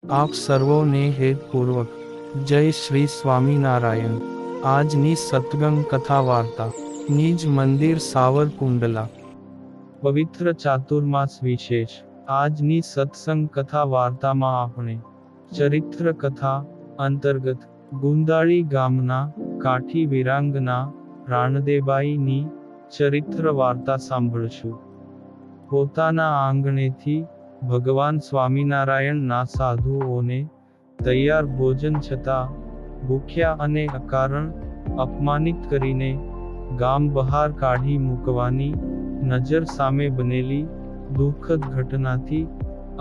આપ સર્વોને હેતપૂર્વક જય શ્રી સ્વામિનારાયણ। આજની સત્સંગ કથા વાર્તા નિજ મંદિર સાવરકુંડલા પવિત્ર ચાતુર્માસ વિશેષ। આજની સત્સંગ કથા વાર્તામાં આપણે ચરિત્ર કથા અંતર્ગત ગુંદાળી ગામના કાઠી વીરાંગના રાણદેબાઈની ચરિત્ર વાર્તા સાંભળશું। પોતાના આંગણેથી ભગવાન સ્વામિનારાયણના સાધુઓને તૈયાર ભોજન છતાં ભૂખ્યા અને અકારણ અપમાનિત કરીને ગામ બહાર કાઢી મૂકવાની નજર સામે બનેલી દુઃખદ ઘટનાથી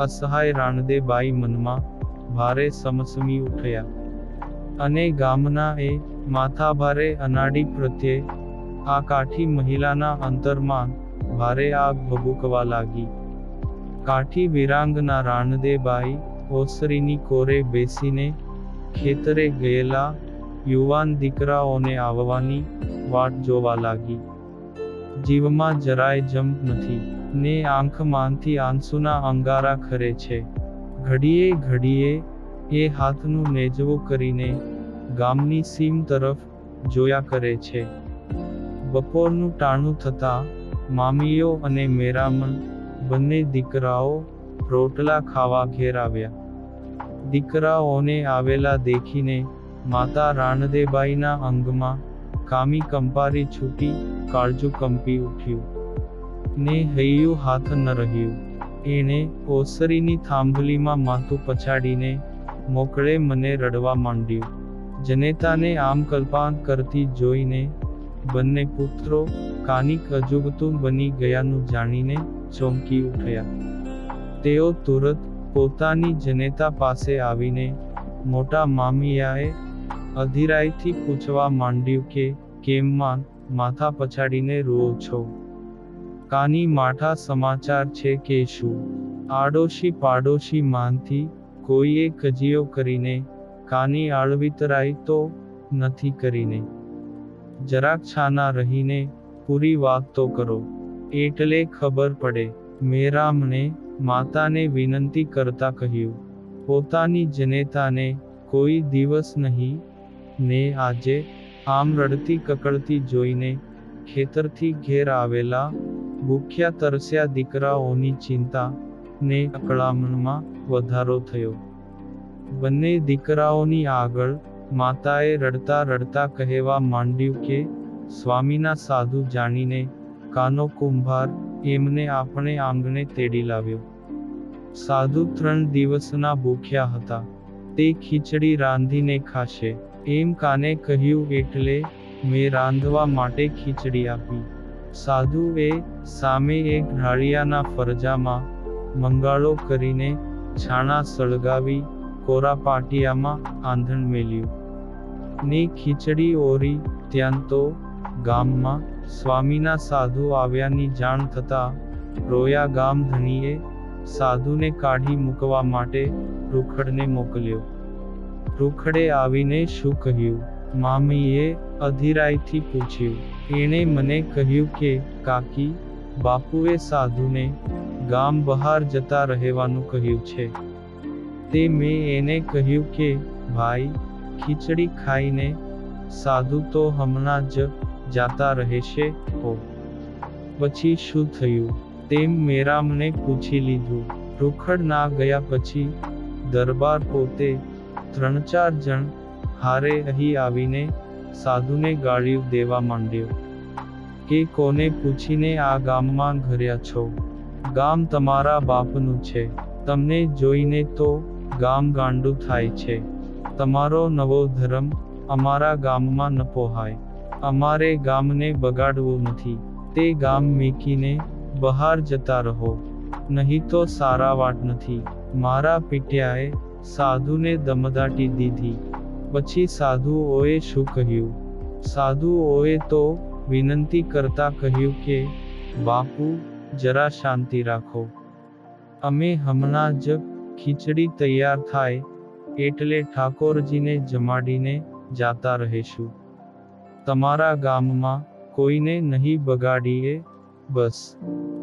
અસહાય રાણદેબાઈ મનમાં ભારે સમસમી ઉઠ્યા અને ગામના એ માથાભારે અનાડી પ્રત્યે આ કાઠી મહિલાના અંતરમાં ભારે આગ ભભૂકવા લાગી। કાઠી વીરાંગના રાણદેબાઈ ઓસરીની કોરે બેસીને ખેતરે ગયેલા યુવાન દીકરાઓને આવવાની વાટ જોવા લાગી। જીવમાં જરાય જંપ નથી ને આંખમાંથી આંસુના અંગારા ખરે છે। ઘડીએ ઘડીએ એ હાથનું નેજવું કરીને ગામની સીમ તરફ જોયા કરે છે। બપોરનું ટાણું થતાં મામીઓ અને મેરામણ બંને દીકરાઓ રોટલા ખાવા ઘેર આવ્યા। દીકરાઓને આવેલા દેખીને માતા રાણદેબાઈના અંગમાં કામી કંપારી છૂટી કાળજું કંપી ઉઠ્યું ને હૈયું હાથ ન રહ્યું। એણે ઓસરીની થાંભલીમાં માથું પછાડીને મોકળે મને રડવા માંડ્યું। જનેતાને આમ કલ્પાંત કરતી જોઈને બંને પુત્રો કાનિક અજુગતું બની ગયાનું જાણીને ચોંકી ઉઠ્યા। તેઓ તુરત પોતાની જનેતા પાસે આવીને મોટા મામિયાએ અધીરાઈથી પૂછવા માંડ્યું કે કેમ માં માથા પછાડીને રૂઓ છો? કાની માઠા સમાચાર છે કે શું? આડોશી પાડોશી માંથી કોઈએ કજિયો કરીને કાની આળવિતરાઈ તો નથી કરીને? જરાક છાના રહીને પૂરી વાત તો કરો એટલે ખબર પડે। મેરામને માતાને વિનંતી કરતા કહ્યું, પોતાની જનેતાને કોઈ દિવસ નહીં ને આજે આમ રડતી કકળતી જોઈને ખેતરથી ઘેર આવેલા ભૂખ્યા તરસ્યા દીકરાઓની ચિંતા ને અકળામણમાં વધારો થયો। બંને દીકરાઓની આગળ માતાએ રડતા રડતા કહેવા માંડ્યું કે સ્વામીના સાધુ જાણીને કાનો કુંભાર એમને આપણે આંગણે તેડી લાવ્યો। સાધુ 3 દિવસના ભૂખ્યા હતા, તે ખીચડી રાંધીને ખાશે એમ કાને કહ્યું એટલે મેં રાંધવા માટે ખીચડી આપી। સાધુએ સામે એક ઢાળિયાના ફરજામાં મંગાળો કરીને છાણા સળગાવી કોરા પાટિયામાં આંધણ મેલ્યું ને ખીચડી ઓરી। ત્યાં તો ગામમાં સ્વામીના સાધુ આવ્યાની જાણ થતાં રોયા ગામ ધણીએ સાધુને કાઢી મૂકવા માટે રૂખડને મોકલ્યો। રૂખડે આવીને શું કહ્યું? મામીએ અધીરાઈથી પૂછ્યું। એણે મને કહ્યું કે કાકી બાપુએ સાધુને ગામ બહાર જતા રહેવાનું કહ્યું છે। તે મેં એને કહ્યું કે ભાઈ ખીચડી ખાઈને સાધુ તો હમણાં જ જાતા રહેશે હો, પછી શું થયું તેમ મેરામને પૂછી લીધું। રૂખડ ના ગયા પછી દરબાર પોતે 3-4 જણ હારે અહીં આવીને સાધુને ગાળ્યું દેવા માંડ્યો કે કોને પૂછીને આ ગામમાં ઘર્યા છો? ગામ તમારા બાપનું છે, તમને જોઈને તો ગામ ગાંડું થાય છે। તમારો નવો ધર્મ અમારા ગામમાં ન પોહાય। અમારે ગામને બગાડવું નથી, તે ગામ મેકીને બહાર જતા રહો, નહીં તો સારા વાટ નથી। મારા પિત્યાએ સાધુને દમદાટી દીધી। પછી સાધુઓએ શું કહ્યું? સાધુઓએ તો વિનંતી કરતા કહ્યું કે બાપુ જરા શાંતિ રાખો, અમે હમણાં જ ખીચડી તૈયાર થાય એટલે ઠાકોરજીને જમાડીને જાતા રહીશું। તમારા ગામમાં કોઈને નહીં બગાડીએ બસ।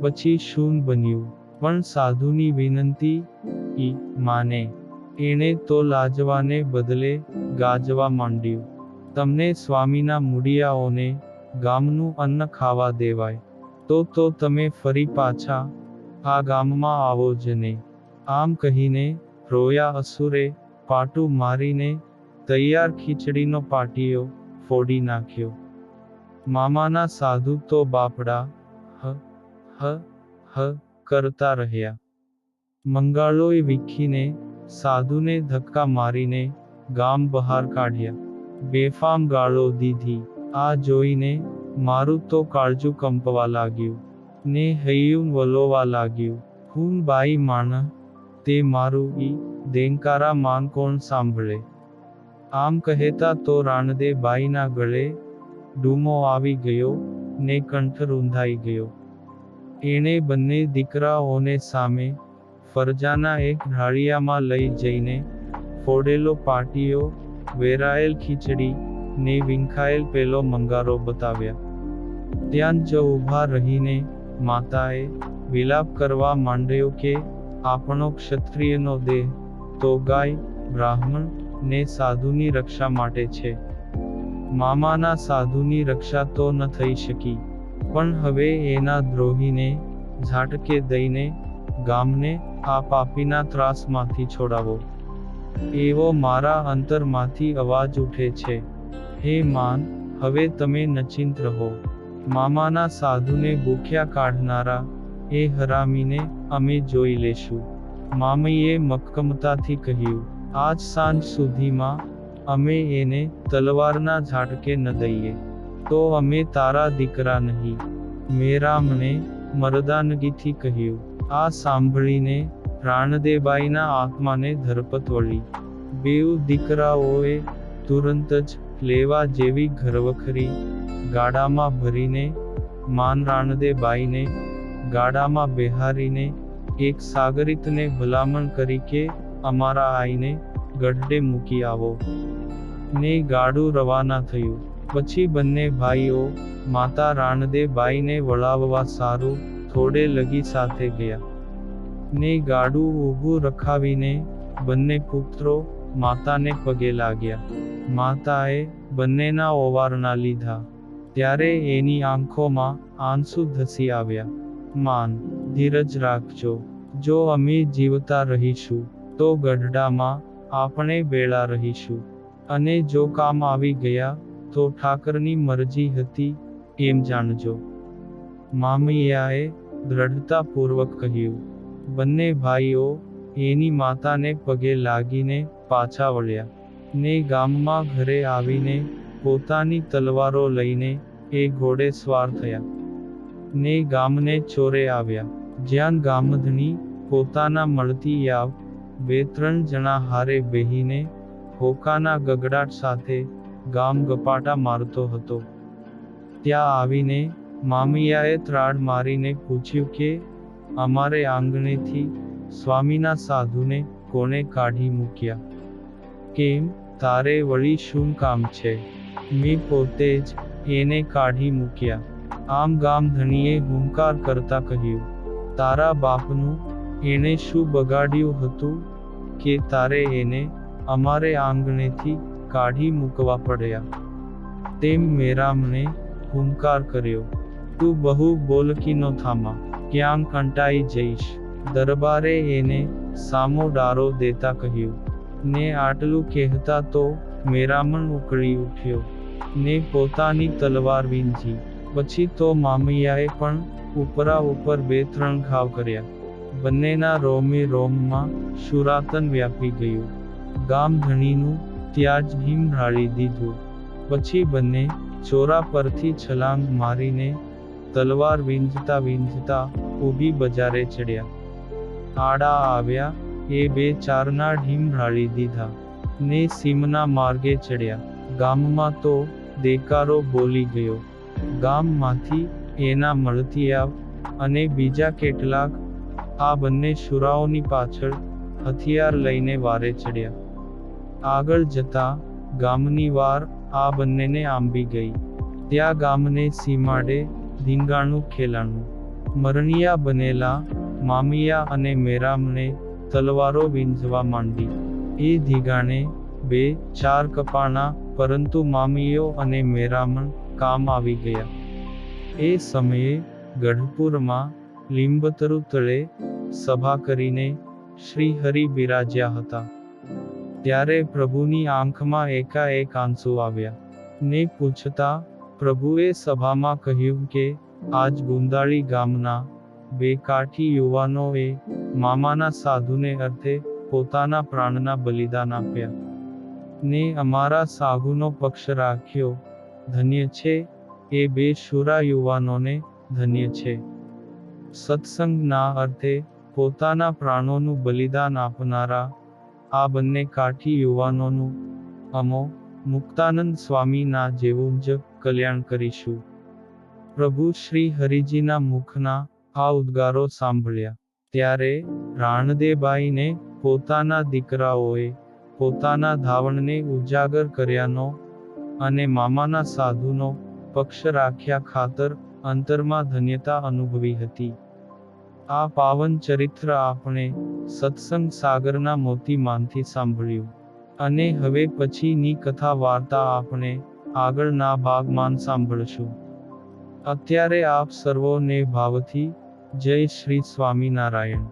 પછી શું બન્યું? પણ સાધુની વિનંતી ઈ માને એણે તો લાજવાને બદલે ગાજવા માંડ્યું. તમને સ્વામીના મૂળિયાઓને ગામનું અન્ન ખાવા દેવાય, તો તમે ફરી પાછા આ ગામમાં આવો જ ને. આમ કહીને રોયા અસુરે પાટું મારીને તૈયાર ખીચડીનો પાટિયો ફોડી નાખ્યો. મામાના સાધુ તો બાપડા હ હ હ કરતા રહ્યા. મંગાળોએ વીખીને સાધુને ધક્કા મારીને ગામ બહાર કાઢ્યા. બેફામ ગાળો દીધી. આ જોઈને મારું તો કાળજું કંપવા લાગ્યું ને હૈયું વલોવા લાગ્યું. હું બાઈ માણ, તે મારું ઈ દેંકારા માન કોણ સાંભળે. આમ કહેતા તો રાણદે બાઈના ગળે ડૂમો આવી ગયો ને કંઠ રૂંધાઈ ગયો. એણે બંને દીકરાઓને સામે ફરજાના એક ઢાળિયામાં લઈ જઈને ફોડેલો પાટિયો, વેરાયેલ ખીચડી ને વીંખાયેલ પેલો મંગારો બતાવ્યા. ત્યાં જ ઊભા રહીને માતાએ વિલાપ કરવા માંડ્યો કે આપણો ક્ષત્રિયનો દેહ તો ગાય, બ્રાહ્મણ ને સાધુની રક્ષા માટે છે. મામાના સાધુની રક્ષા તો ન થઈ શકી, પણ હવે એના દ્રોહીને ઝાટકે દઈને ગામને આ પાપીના ત્રાસમાંથી છોડાવો, એવો મારા અંતરમાંથી અવાજ ઉઠે છે. હે માન, હવે તમે નચિંત રહો. મામાના સાધુને ભૂખ્યા કાઢનારા એ હરામીને અમે જોઈ લેશું. મામૈએ મક્કમતાથી કહ્યું, આજ સાંજ સુધીમાં અમે એને તલવારના ઝાટકે ન દઈએ, તો અમે તારા દીકરા નહીં. મેરામણે મરદાનગીથી કહ્યું. આ સાંભળીને રાણદેબાઈના આત્માને ધરપત વળી. બેઉ દીકરાઓએ તુરંત જ લેવા જેવી ઘરવખરી ગાડામાં ભરીને માન રાણદેબાઈને ગાડામાં બેહારીને એક સાગરીતને ભલામણ કરી કે અમારા આઈને ગઢડે મૂકી આવો. ને ગાડું રવાના થયું. પછી બંને ભાઈઓ માતા રાણદેબાઈને વળાવવા સારું થોડે લગી સાથે ગયા. ને ગાડું ઊભું રખાવીને બંને પુત્રો માતાને પગે લાગ્યા. માતાએ બંનેના ઓવારણા લીધા. ત્યારે એની આંખોમાં આંસુ ધસી આવ્યા. માન, ધીરજ રાખજો. જો અમે જીવતા રહીશું તો ગઢડામાં આપણે બેળા રહીશું, અને જો કામ આવી ગયા તો ઠાકરની મરજી હતી એમ જાણજો. મામૈયાએ દ્રઢતાપૂર્વક કહ્યું. બંને ભાઈઓ એની માતાને પગે લાગીને પાછા વળ્યા, ને ગામમાં ઘરે આવીને પોતાની તલવારો લઈને એ ઘોડે સ્વાર થયા, ને ગામને ચોરે આવ્યા. જ્યાં ગામધણી પોતાના મળતી યાવ 2-3 જણા હારે બેહીને હોકાના ગગડાટ સાથે ગામ ગપાટા મારતો હતો. ત્યાં આવીને મામૈયાએ ત્રાડ મારીને પૂછ્યું કે અમારે આંગણેથી સ્વામીના સાધુને કોણે કાઢી મૂક્યા? કેમ, તારે વળી શું કામ છે? મેં પોતે જ એને કાઢી મૂક્યા. આમ ગામધણીએ હુંકાર કરતા કહ્યું. તારા બાપનું એણે શું બગાડ્યું હતું કે તારે એને અમારે આંગણેથી કાઢી મૂકવા પડ્યા? તેમ મેરામણે હુંકાર કર્યો. તું બહુ બોલકીનો થામા, ક્યાં કંટાઈ જઈશ. દરબારે એને સામો ડારો દેતા કહ્યું. ને આટલું કહેતા તો મેરામણ ઉકળી ઉઠ્યો ને પોતાની તલવાર વીંજી. પછી તો મામૈયાએ પણ ઉપરા ઉપર 2-3 ઘાવ કર્યા. બંનેના રોમે રોમમાં શુરાતન વ્યાપી ગયું. ગામધણીનું ત્યાં જ હિમ ઢાળી દીધું. પછી બંને ચોરા પરથી છલાંગ મારીને તલવાર વીંજતા વીંજતા ઊભી બજારે ચડ્યા. આડા આવ્યા એ 2-4ના ઢીમ ઢાળી દીધા ને સીમના માર્ગે ચડ્યા. ગામમાં તો દેકારો બોલી ગયો. ગામમાંથી એના મળતિયાવ અને બીજા કેટલાક આ બંને શુરાઓની પાછળ હથિયાર લઈને વારે ચડ્યા. આગળ જતા ગામની વાર આ બંનેને આંબી ગઈ. ત્યાં ગામને સીમાડે ધીંગાણું ખેલાણું. મરણિયા બનેલા મામૈયા અને મેરામણે તલવારો વીંઝવા માંડી. એ ધીગાણે 2-4 કપાણા, પરંતુ મામીઓ અને મેરામણ કામ આવી ગયા. એ સમયે ગઢપુરમાં લીંબતરુ તળે સભા કરીને શ્રી હરિ બિરાજ્યા હતા. ત્યારે પ્રભુની આંખમાં એકાએક આંસુ આવ્યા. ને પૂછતા પ્રભુએ સભામાં કહ્યું કે આજ ગુંદાળી ગામના 2 કાઠી યુવાનોએ મામાના સાધુને અર્થે પોતાના પ્રાણના બલિદાન આપ્યા. ને અમારા સાધુનો પક્ષ રાખ્યો. ધન્ય છે એ 2 શુરા યુવાનોને, ધન્ય છે. સત્સંગના અર્થે પોતાના પ્રાણોનું બલિદાન આપનારા આ બંને કાઠી યુવાનોનું અમો મુક્તાનંદ સ્વામીના જેવું જ કલ્યાણ કરીશું. પ્રભુ શ્રી હરિજીના મુખના આ ઉદ્ગારો સાંભળ્યા ત્યારે રાણદેબાઈને પોતાના દીકરાઓએ પોતાના ધાવણને ઉજાગર કર્યાનો અને મામાના સાધુનો પક્ષ રાખ્યા ખાતર અંતરમાં ધન્યતા અનુભવી હતી. આ પાવન ચરિત્ર આપણે સત્સંગ સાગરના મોતીમાંથી સાંભળ્યું. અને હવે પછીની કથા વાર્તા આપણે આગળના ભાગમાં સાંભળશું. અત્યારે આપ સર્વોને ભાવથી જય શ્રી સ્વામિનારાયણ.